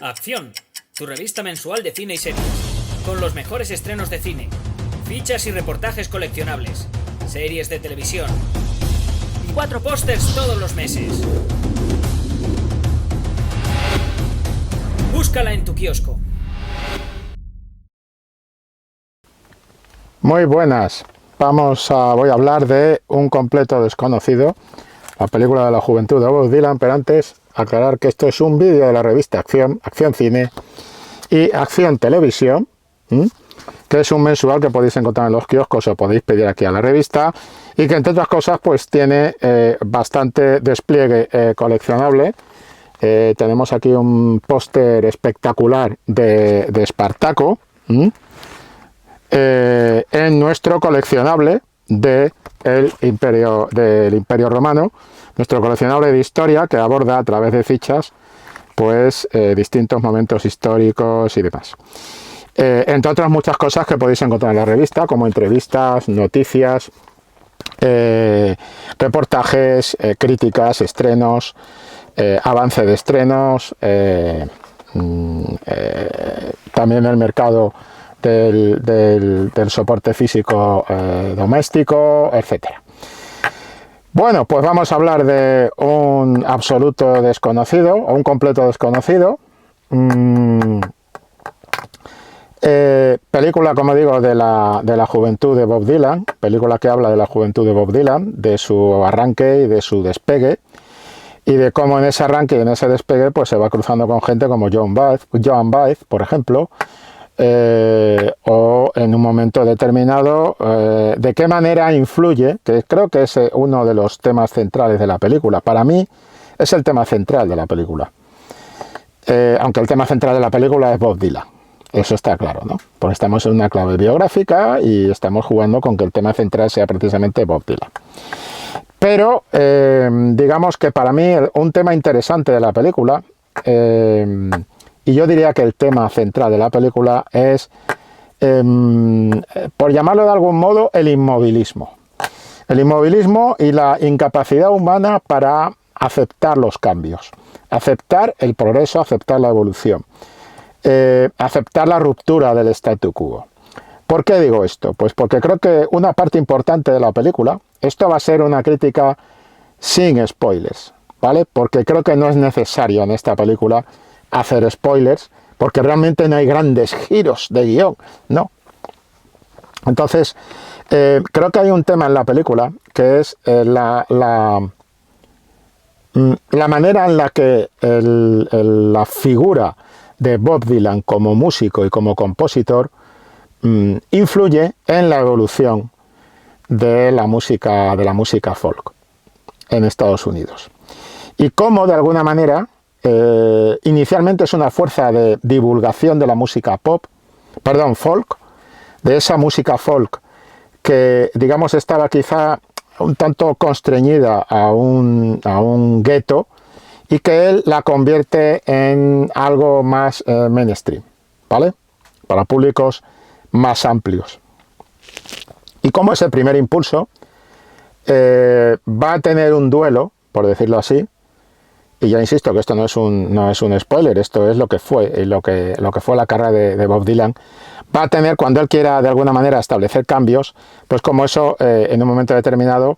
Acción, tu revista mensual de cine y series, con los mejores estrenos de cine, fichas y reportajes coleccionables, series de televisión y 4 pósters todos los meses. Búscala en tu kiosco. Muy buenas, voy a hablar de Un completo desconocido, la película de la juventud de Bob Dylan, pero antes aclarar que esto es un vídeo de la revista Acción Cine y Acción Televisión, que es un mensual que podéis encontrar en los kioscos o podéis pedir aquí a la revista, y que entre otras cosas pues tiene bastante despliegue coleccionable. Tenemos aquí un póster espectacular de Espartaco, en nuestro coleccionable del Imperio Romano, nuestro coleccionable de historia, que aborda a través de fichas pues distintos momentos históricos y demás, entre otras muchas cosas que podéis encontrar en la revista, como entrevistas, noticias, reportajes, críticas, estrenos, avance de estrenos, también el mercado del soporte físico doméstico, etcétera. Bueno, pues vamos a hablar de un absoluto desconocido o un completo desconocido. Película, como digo, de la juventud de Bob Dylan, película que habla de la juventud de Bob Dylan, de su arranque y de su despegue, y de cómo en ese arranque y en ese despegue pues se va cruzando con gente como Joan Baez, por ejemplo, o en un momento determinado, de qué manera influye, que creo que es uno de los temas centrales de la película. Para mí es el tema central de la película, aunque el tema central de la película es Bob Dylan, eso está claro, ¿no? Porque estamos en una clave biográfica y estamos jugando con que el tema central sea precisamente Bob Dylan. Pero digamos que para mí un tema interesante de la película, y yo diría que el tema central de la película es, por llamarlo de algún modo, el inmovilismo. El inmovilismo y la incapacidad humana para aceptar los cambios, aceptar el progreso, aceptar la evolución, aceptar la ruptura del statu quo. ¿Por qué digo esto? Pues porque creo que una parte importante de la película, esto va a ser una crítica sin spoilers, ¿vale? Porque creo que no es necesario en esta película hacer spoilers, porque realmente no hay grandes giros de guión, ¿no? Entonces, creo que hay un tema en la película que es la manera en la que la figura de Bob Dylan como músico y como compositor influye en la evolución de la música folk en Estados Unidos. Y cómo, de alguna manera, inicialmente es una fuerza de divulgación de la música folk, de esa música folk que, digamos, estaba quizá un tanto constreñida a un gueto, y que él la convierte en algo más mainstream, ¿vale? Para públicos más amplios. Y como ese primer impulso va a tener un duelo, por decirlo así, y ya insisto que esto no es un spoiler, esto es lo que fue, lo que fue la carrera de Bob Dylan, va a tener, cuando él quiera de alguna manera establecer cambios, pues como eso en un momento determinado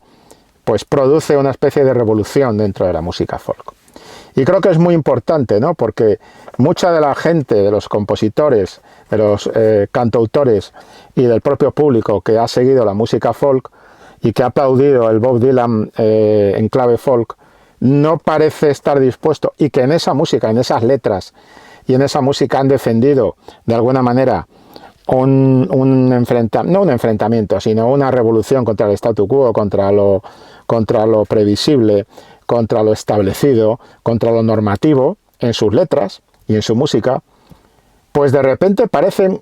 pues produce una especie de revolución dentro de la música folk. Y creo que es muy importante, ¿no? Porque mucha de la gente, de los compositores, de los cantautores y del propio público que ha seguido la música folk y que ha aplaudido el Bob Dylan en clave folk, no parece estar dispuesto, y que en esa música, en esas letras y en esa música han defendido de alguna manera no un enfrentamiento, sino una revolución contra el statu quo, contra lo previsible, contra lo establecido, contra lo normativo en sus letras y en su música, pues de repente parecen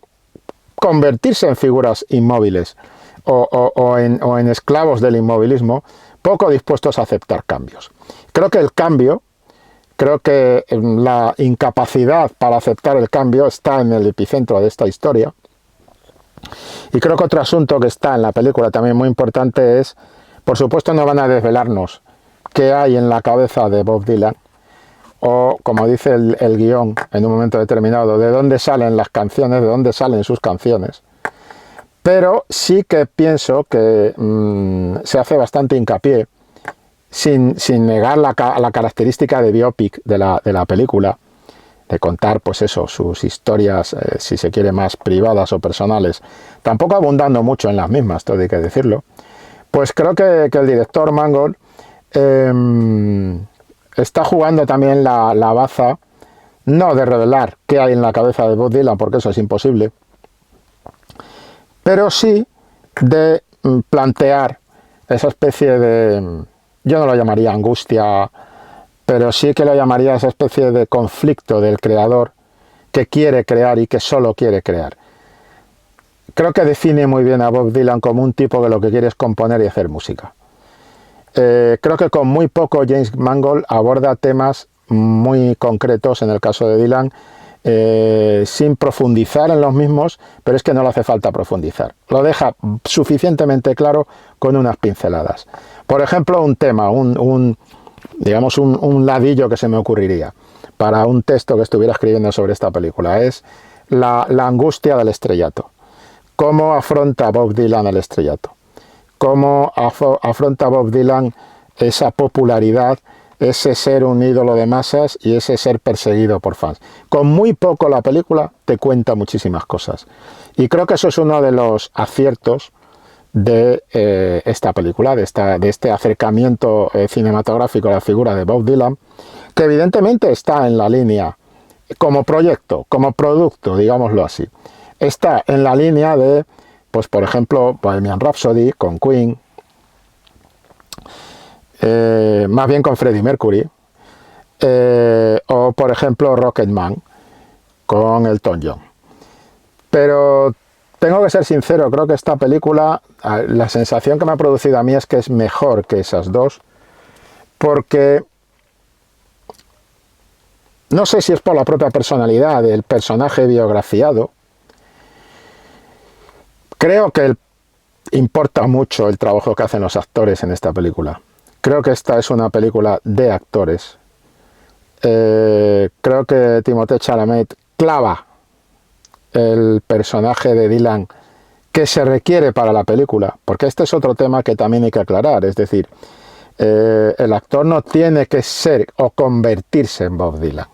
convertirse en figuras inmóviles o en esclavos del inmovilismo, poco dispuestos a aceptar cambios. Creo que la incapacidad para aceptar el cambio está en el epicentro de esta historia. Y creo que otro asunto que está en la película también muy importante es, por supuesto no van a desvelarnos qué hay en la cabeza de Bob Dylan, o, como dice el guión en un momento determinado, de dónde salen las canciones, de dónde salen sus canciones. Pero sí que pienso que se hace bastante hincapié, sin negar la característica de biopic de la película, de contar, pues eso, sus historias, si se quiere, más privadas o personales, tampoco abundando mucho en las mismas, todo hay que decirlo. Pues creo que el director Mangold está jugando también la baza, no de revelar qué hay en la cabeza de Bob Dylan, porque eso es imposible, pero sí de plantear esa especie de, yo no lo llamaría angustia, pero sí que lo llamaría esa especie de conflicto del creador que quiere crear y que solo quiere crear. Creo que define muy bien a Bob Dylan como un tipo que lo que quiere es componer y hacer música. Creo que con muy poco James Mangold aborda temas muy concretos, en el caso de Dylan, sin profundizar en los mismos, pero es que no le hace falta profundizar. Lo deja suficientemente claro con unas pinceladas. Por ejemplo, un tema, digamos un ladillo que se me ocurriría para un texto que estuviera escribiendo sobre esta película, es la angustia del estrellato. ¿Cómo afronta Bob Dylan el estrellato? ¿Cómo afronta Bob Dylan esa popularidad, ese ser un ídolo de masas y ese ser perseguido por fans? Con muy poco la película te cuenta muchísimas cosas. Y creo que eso es uno de los aciertos de esta película, de este acercamiento cinematográfico a la figura de Bob Dylan, que evidentemente está en la línea, como proyecto, como producto, digámoslo así. Está en la línea de, pues por ejemplo, Bohemian Rhapsody con Queen, más bien con Freddie Mercury, o por ejemplo Rocketman con Elton John. Pero tengo que ser sincero, creo que esta película, la sensación que me ha producido a mí es que es mejor que esas dos, porque no sé si es por la propia personalidad del personaje biografiado. Creo que importa mucho el trabajo que hacen los actores en esta película. Creo que esta es una película de actores. Creo que Timothée Chalamet clava el personaje de Dylan que se requiere para la película, porque este es otro tema que también hay que aclarar, es decir, el actor no tiene que ser o convertirse en Bob Dylan.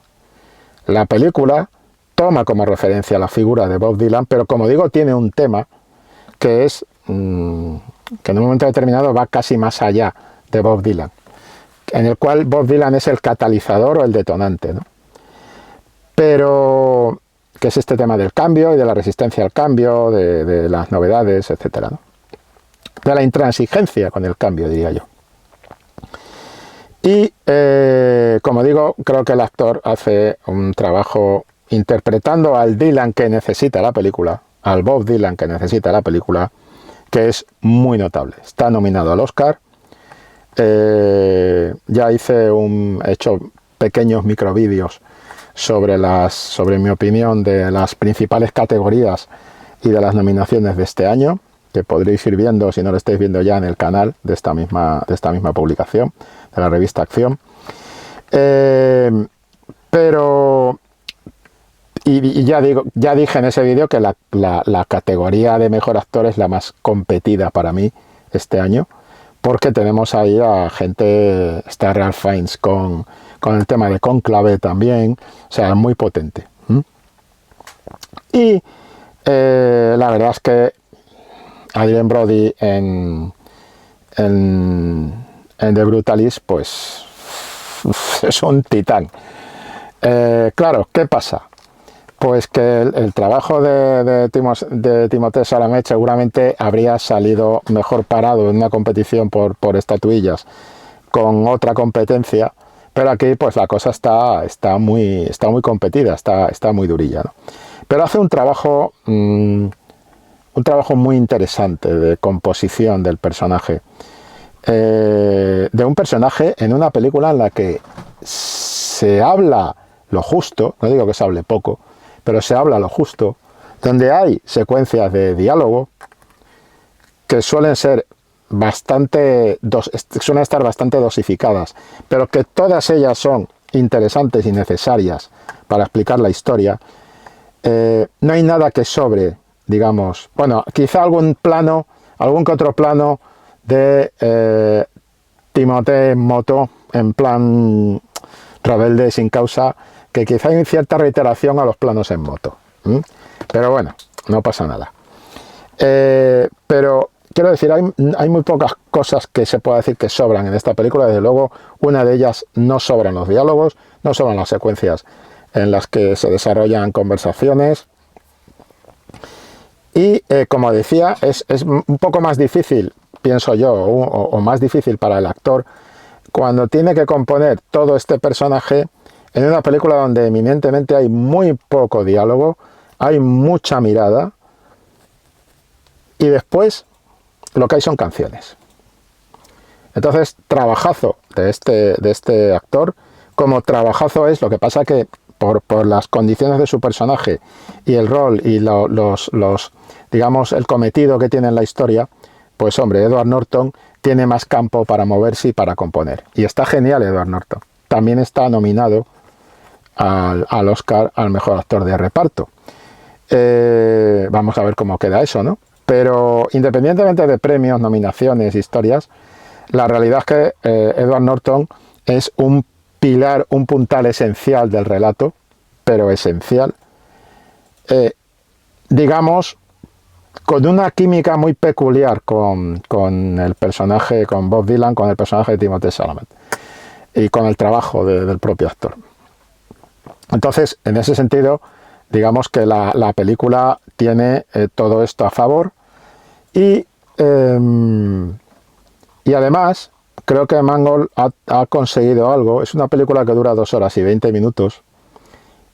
La película toma como referencia la figura de Bob Dylan, pero como digo, tiene un tema que es que en un momento determinado va casi más allá de Bob Dylan, en el cual Bob Dylan es el catalizador o el detonante, ¿no? Pero que es este tema del cambio y de la resistencia al cambio, de las novedades, etcétera, ¿no? De la intransigencia con el cambio, diría yo. Y como digo, creo que el actor hace un trabajo interpretando al Dylan que necesita la película, al Bob Dylan que necesita la película, que es muy notable. Está nominado al Oscar. Ya he hecho pequeños microvídeos sobre mi opinión de las principales categorías y de las nominaciones de este año, que podréis ir viendo, si no lo estáis viendo ya, en el canal de esta misma publicación, de la revista Acción. Pero ya dije en ese vídeo que la categoría de mejor actor es la más competida para mí este año, porque tenemos ahí a gente, está Ralph Fiennes con el tema de Cónclave también, o sea, muy potente. Y la verdad es que Adrien Brody en The Brutalist, pues es un titán. Claro, ¿qué pasa? Pues que el trabajo de Timothée Chalamet seguramente habría salido mejor parado en una competición por estatuillas con otra competencia, pero aquí pues la cosa está muy competida, está muy durilla, ¿no? Pero hace un trabajo muy interesante de composición del personaje, de un personaje en una película en la que se habla lo justo, no digo que se hable poco, pero se habla lo justo, donde hay secuencias de diálogo que suelen estar bastante dosificadas, pero que todas ellas son interesantes y necesarias para explicar la historia. No hay nada que sobre, digamos, bueno, quizá algún que otro plano de Timothée Moto en plan rebelde sin causa, que quizá hay cierta reiteración a los planos en moto. Pero bueno, no pasa nada. Pero quiero decir, hay muy pocas cosas que se pueda decir que sobran en esta película. Desde luego, una de ellas, no sobran los diálogos, no sobran las secuencias en las que se desarrollan conversaciones. Y como decía, es un poco más difícil, pienso yo, o más difícil para el actor, cuando tiene que componer todo este personaje en una película donde eminentemente hay muy poco diálogo, hay mucha mirada, y después lo que hay son canciones. Entonces, trabajazo de este actor, como trabajazo es, lo que pasa que por las condiciones de su personaje y el rol y digamos, el cometido que tiene en la historia, pues hombre, Edward Norton tiene más campo para moverse y para componer. Y está genial Edward Norton. También está nominado al Oscar al mejor actor de reparto. Vamos a ver cómo queda eso, ¿no? Pero independientemente de premios, nominaciones, historias, la realidad es que Edward Norton es un pilar, un puntal esencial del relato, pero esencial. Digamos, con una química muy peculiar con el personaje, con Bob Dylan, con el personaje de Timothée Chalamet, y con el trabajo del propio actor. Entonces, en ese sentido, digamos que la película tiene todo esto a favor, y además creo que Mangold ha conseguido algo. Es una película que dura 2 horas y 20 minutos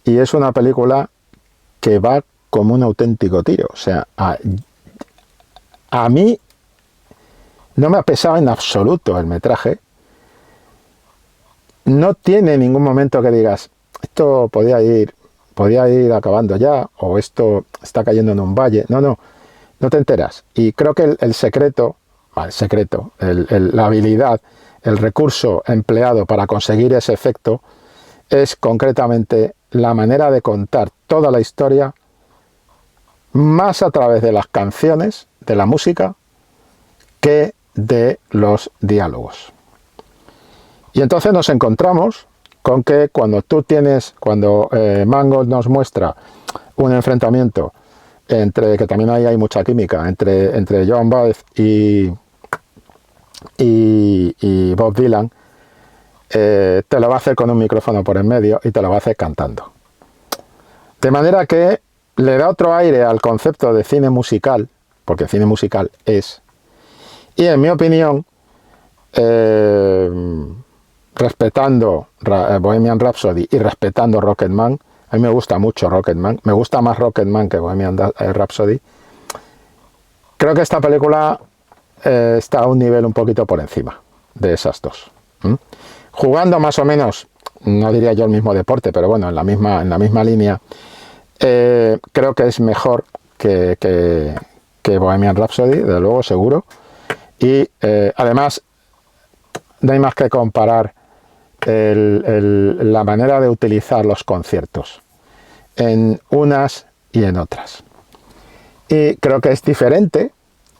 y es una película que va como un auténtico tiro. O sea, a mí no me ha pesado en absoluto el metraje. No tiene ningún momento que digas, esto podía ir acabando ya, o esto está cayendo en un valle. No te enteras. Y creo que el secreto, la habilidad, el recurso empleado para conseguir ese efecto es concretamente la manera de contar toda la historia más a través de las canciones, de la música, que de los diálogos. Y entonces nos encontramos con que cuando Mangold nos muestra un enfrentamiento que también ahí hay mucha química entre Joan Baez y Bob Dylan, te lo va a hacer con un micrófono por en medio y te lo va a hacer cantando. De manera que le da otro aire al concepto de cine musical, porque cine musical es, y en mi opinión, respetando Bohemian Rhapsody y respetando Rocketman, a mí me gusta mucho Rocketman, me gusta más Rocketman que Bohemian Rhapsody. Creo que esta película está a un nivel un poquito por encima de esas dos. Jugando más o menos, no diría yo el mismo deporte, pero bueno, en la misma línea, creo que es mejor que Bohemian Rhapsody, desde luego, seguro. Y además, no hay más que comparar la manera de utilizar los conciertos en unas y en otras. Y creo que es diferente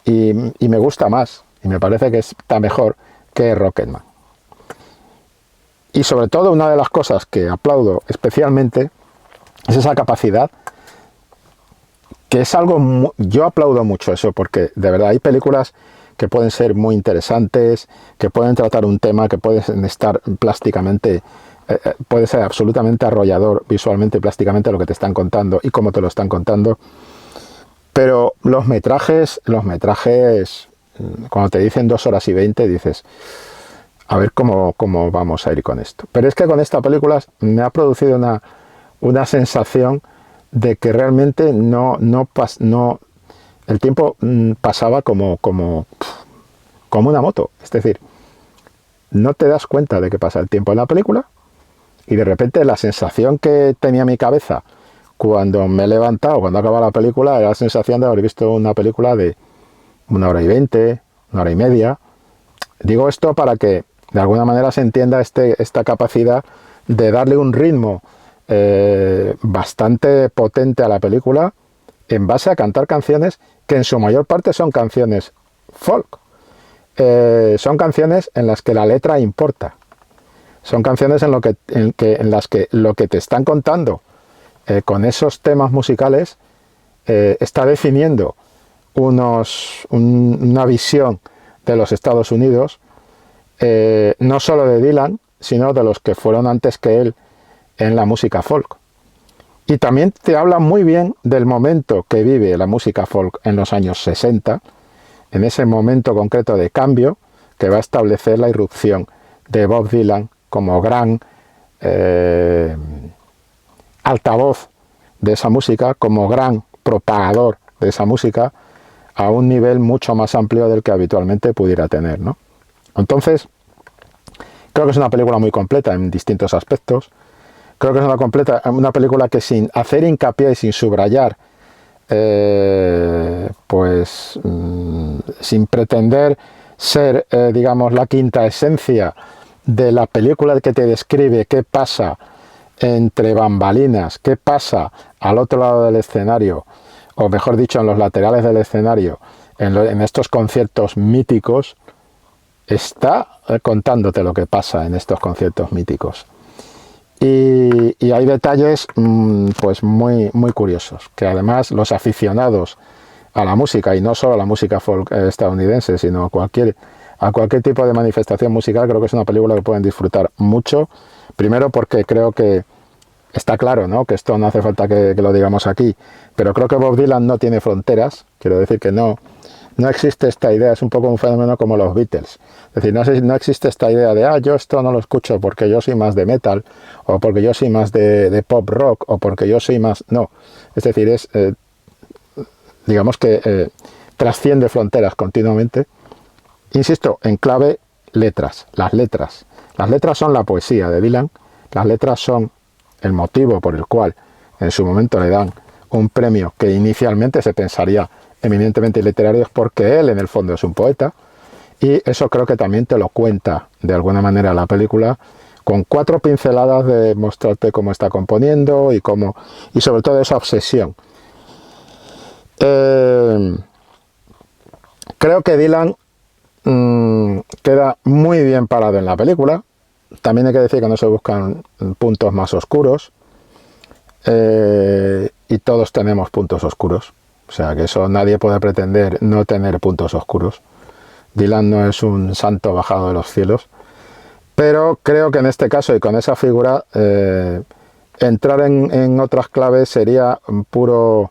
y me gusta más, y me parece que está mejor que Rocketman. Y sobre todo, una de las cosas que aplaudo especialmente es esa capacidad, que es algo, yo aplaudo mucho eso, porque de verdad hay películas que pueden ser muy interesantes, que pueden tratar un tema, que pueden estar plásticamente, puede ser absolutamente arrollador visualmente y plásticamente lo que te están contando y cómo te lo están contando. Pero los metrajes, cuando te dicen 2 horas y 20, dices, a ver cómo vamos a ir con esto. Pero es que con esta película me ha producido una sensación de que realmente el tiempo pasaba como una moto. Es decir, no te das cuenta de que pasa el tiempo en la película y de repente la sensación que tenía mi cabeza cuando me he levantado, cuando acaba la película, era la sensación de haber visto una película de 1 hora y 20, 1 hora y media. Digo esto para que de alguna manera se entienda esta capacidad de darle un ritmo bastante potente a la película en base a cantar canciones que en su mayor parte son canciones folk. Son canciones en las que la letra importa. Son canciones en las que lo que te están contando con esos temas musicales está definiendo una visión de los Estados Unidos, no solo de Dylan, sino de los que fueron antes que él en la música folk. Y también te habla muy bien del momento que vive la música folk en los años 60, en ese momento concreto de cambio que va a establecer la irrupción de Bob Dylan como gran altavoz de esa música, como gran propagador de esa música a un nivel mucho más amplio del que habitualmente pudiera tener, ¿no? Entonces, creo que es una película muy completa en distintos aspectos. Creo que es una película que sin hacer hincapié y sin subrayar, sin pretender ser, digamos, la quinta esencia de la película que te describe qué pasa entre bambalinas, qué pasa al otro lado del escenario, o mejor dicho, en los laterales del escenario, en estos conciertos míticos, está contándote lo que pasa en estos conciertos míticos. Y hay detalles pues muy, muy curiosos, que además los aficionados a la música, y no solo a la música folk estadounidense, sino a cualquier tipo de manifestación musical, creo que es una película que pueden disfrutar mucho. Primero porque creo que está claro, ¿no?, que esto no hace falta que lo digamos aquí, pero creo que Bob Dylan no tiene fronteras. Quiero decir que no existe esta idea, es un poco un fenómeno como los Beatles. Es decir, no existe esta idea de, yo esto no lo escucho porque yo soy más de metal, o porque yo soy más de pop rock, o porque yo soy más... No, es decir, digamos que trasciende fronteras continuamente. Insisto, en clave letras, las letras. Las letras son la poesía de Dylan, las letras son el motivo por el cual en su momento le dan un premio que inicialmente se pensaría eminentemente literario, es porque él en el fondo es un poeta, y eso creo que también te lo cuenta de alguna manera la película, con 4 pinceladas de mostrarte cómo está componiendo y sobre todo esa obsesión. Creo que Dylan queda muy bien parado en la película. También hay que decir que no se buscan puntos más oscuros, y todos tenemos puntos oscuros. O sea, que eso nadie puede pretender no tener puntos oscuros. Dylan no es un santo bajado de los cielos, pero creo que en este caso y con esa figura, entrar en otras claves sería pura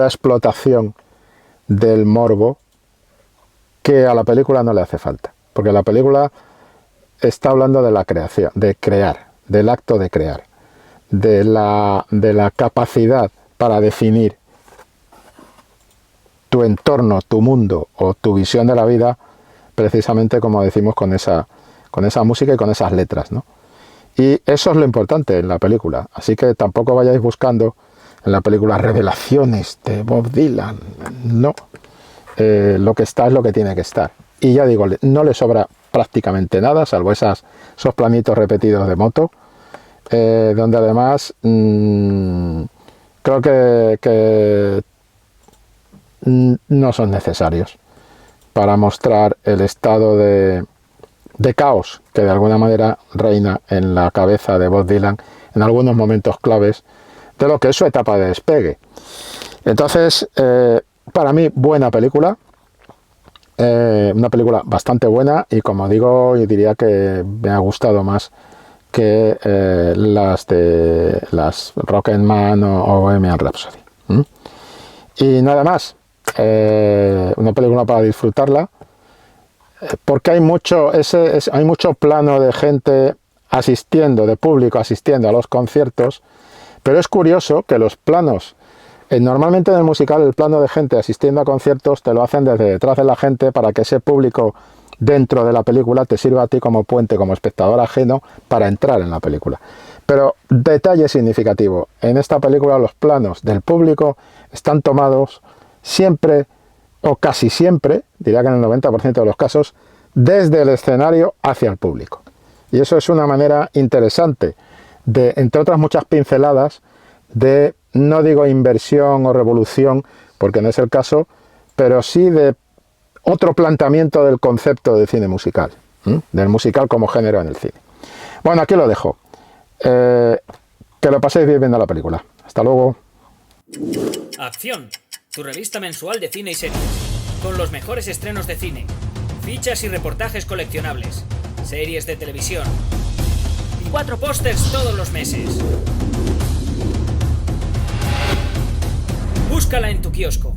explotación del morbo, que a la película no le hace falta, porque la película está hablando de la creación, de crear, del acto de crear, de la capacidad para definir tu entorno, tu mundo o tu visión de la vida, precisamente como decimos con esa música y con esas letras, ¿no? Y eso es lo importante en la película, así que tampoco vayáis buscando en la película revelaciones de Bob Dylan, no. Lo que está es lo que tiene que estar, y ya digo, no le sobra prácticamente nada, salvo esos planitos repetidos de moto, donde además creo que no son necesarios para mostrar el estado de caos que de alguna manera reina en la cabeza de Bob Dylan en algunos momentos claves de lo que es su etapa de despegue. Entonces, para mí, buena película, una película bastante buena, y como digo, yo diría que me ha gustado más que las Rocketman o Bohemian Rhapsody. Y nada más, una película para disfrutarla, porque hay mucho plano de gente asistiendo, de público asistiendo a los conciertos, pero es curioso que los planos, normalmente en el musical el plano de gente asistiendo a conciertos te lo hacen desde detrás de la gente para que ese público dentro de la película te sirva a ti como puente, como espectador ajeno, para entrar en la película. Pero detalle significativo, en esta película los planos del público están tomados siempre, o casi siempre, diría que en el 90% de los casos, desde el escenario hacia el público. Y eso es una manera interesante de, entre otras muchas pinceladas, de, no digo inversión o revolución, porque no es el caso, pero sí de otro planteamiento del concepto de cine musical, del musical como género en el cine. Bueno, aquí lo dejo. Que lo paséis bien viendo la película. Hasta luego. Acción, tu revista mensual de cine y series, con los mejores estrenos de cine, fichas y reportajes coleccionables, series de televisión y 4 pósters todos los meses. Búscala en tu kiosco.